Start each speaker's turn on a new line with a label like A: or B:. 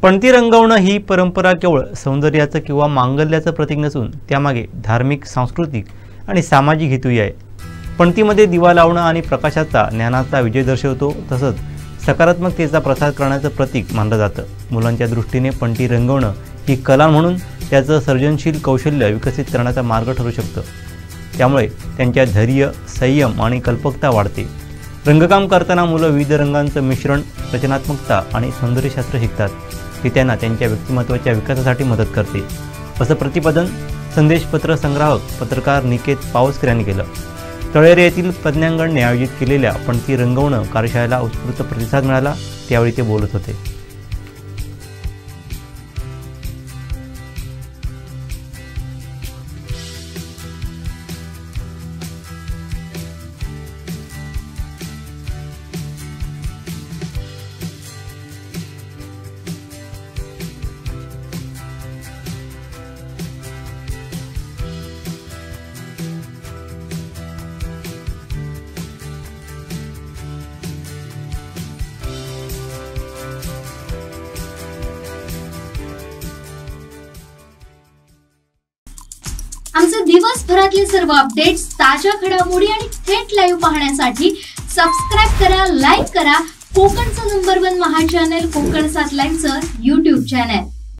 A: पणती रंगवणं ही परंपरा केवळ सौंदर्याचं किंवा मांगल्याचं प्रतीक नसून त्यामागे धार्मिक, सांस्कृतिक आणि सामाजिक हेतूही आहे। पणतीमध्ये दिवा लावणं आणि प्रकाशाचा, ज्ञानाचा विजय दर्शवतो, तसंच सकारात्मकतेचा प्रसार करण्याचं प्रतीक मानलं जातं। मुलांच्या दृष्टीने पणती रंगवणं ही कला म्हणून त्याचं सर्जनशील कौशल्य विकसित करण्याचा मार्ग ठरू शकतं। त्यामुळे त्यांच्या धैर्य, संयम आणि कल्पकता वाढते। रंगकाम करताना मुलं विविध रंगांचं मिश्रण, रचनात्मकता आणि सौंदर्यशास्त्र शिकतात, हे त्यांना त्यांच्या व्यक्तिमत्त्वाच्या विकासासाठी मदत करते, असं प्रतिपादन संदेशपत्र संग्राहक पत्रकार निकेत पावसकर यांनी केलं। तळेरे येथील प्रज्ञांगणने आयोजित केलेल्या पणती रंगवणं कार्यशाळेला उत्स्फूर्त प्रतिसाद मिळाला, त्यावेळी ते बोलत होते।
B: आमचे दिवसभरातले सर्व अपडेट्स, ताज्या घडामोडी आणि थेट लाईव्ह पाहण्यासाठी सबस्क्राइब करा, लाईक करा कोकणचं नंबर 1 महा चॅनल कोकण 7 लाईव्हचं YouTube चॅनल।